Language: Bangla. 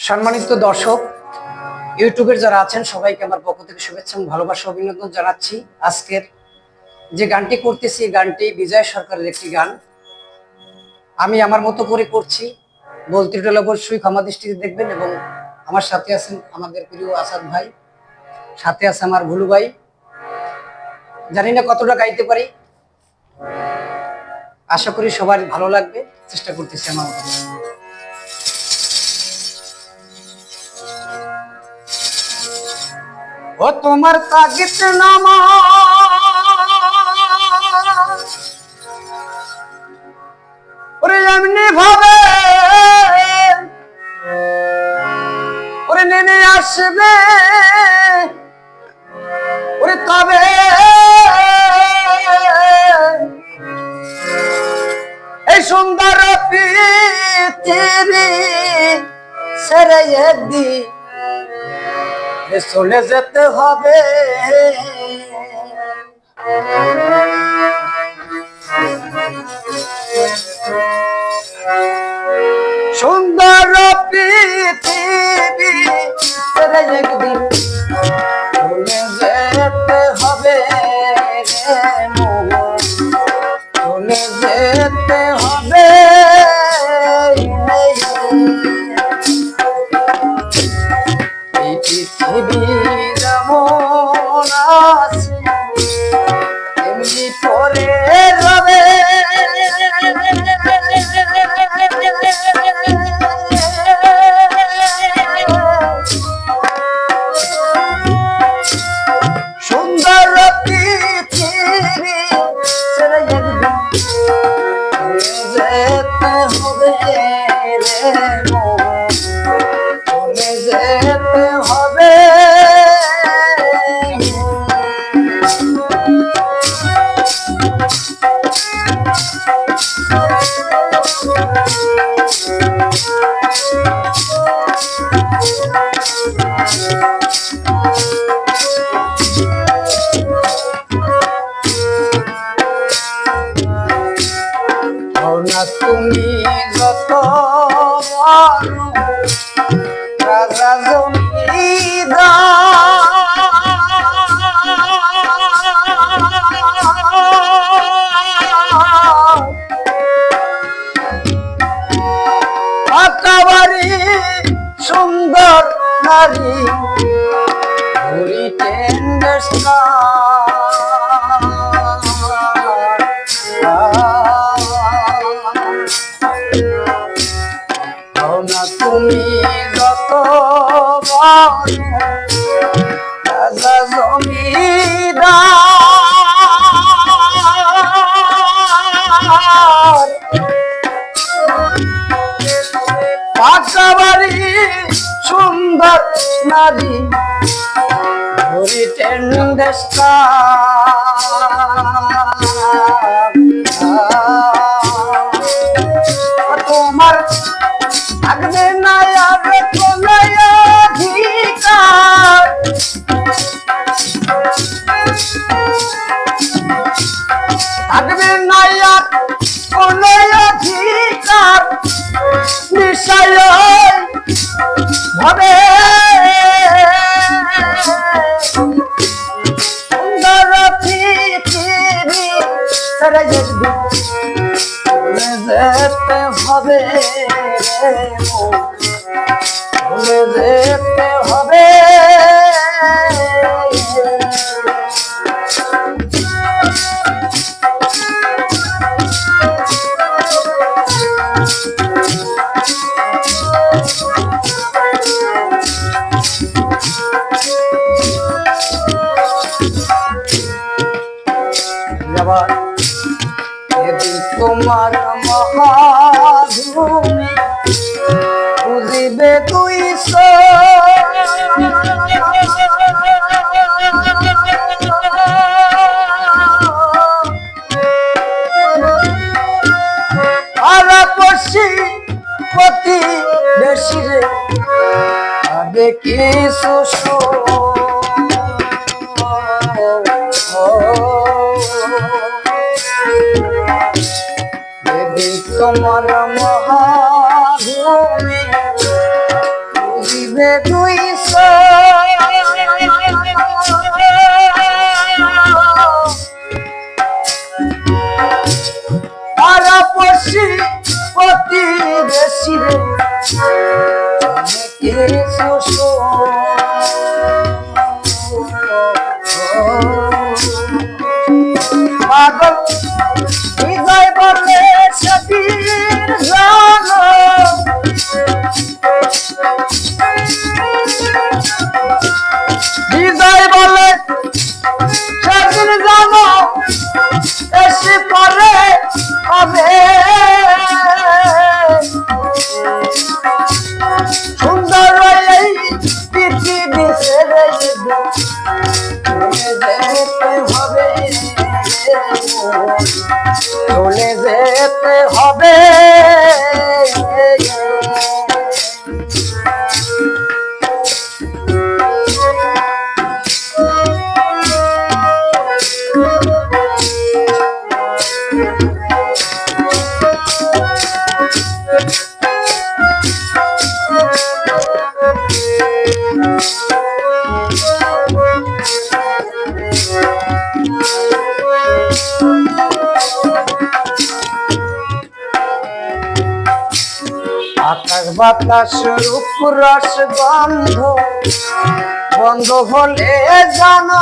সম্মানিত দর্শক, ইউটিউবের যারা আছেন সবাইকে আমার পক্ষ থেকে শুভেচ্ছা এবং ভালোবাসা অভিনন্দন জানাচ্ছি। আজকের যে গানটি করতেছি এই গানটি বিজয় সরকারের একটি গান। আমি আমার মতো করে করছি, বলতে হলে অবশ্যই ক্ষমা দৃষ্টিতে দেখবেন। এবং আমার সাথে আছেন আমাদের প্রিয় আসাদ ভাই, সাথে আছে আমার ভুলু ভাই। জানি না কতটা গাইতে পারি, আশা করি সবার ভালো লাগবে, চেষ্টা করতেছি আমার মতো। ও তোমার তাগিদ নামা ওরে এমনি ভাবে ওরে নেমে আসবে ওরে তবে এই সুন্দর পৃথিবী ছেড়ে একদিন চলে যেতে হবে। সুন্দর পৃথিবী ছেড়ে একদিন চলে যেতে হবে, চলে যেতে হবে। এই পৃথিবী যেমন আছে এমনি পরে যাবে। সুন্দর পৃথিবী ছেড়ে একদিন যেতে হবে রে মন, চলে যেতে হবে। না তুমি যত রাজা জমিদারি সুন্দর নারী না তুমি যত রাজা জমিদার পাকা বাড়ি সুন্দর নারী তোমার থাকবে না আর কোনো অধিকার, থাকবে না আর কোনো অধিকার বিষয় ভাবে। সুন্দর পৃথিবী ছেড়ে যেতে হবে, চলে যেতে হবে। তোমার মহাধুমি বুঝিবে তুই আর পশি পতি বেশি রে আবে কিছু তোমার মহাভূমি বুঝিবে দুই পাড়াপড়শি প্রতিবেশী রে কিছু পাগল হৃদয় বলে সতীর জানো হৃদয় বলে সতীর জানো এসে পরে হবে সুন্দর এই পৃথিবী ছেড়ে যেতে হবে চলে যেতে হবে আকাশ বাতাস রূপ রস গন্ধ বন্ধ হলে জানো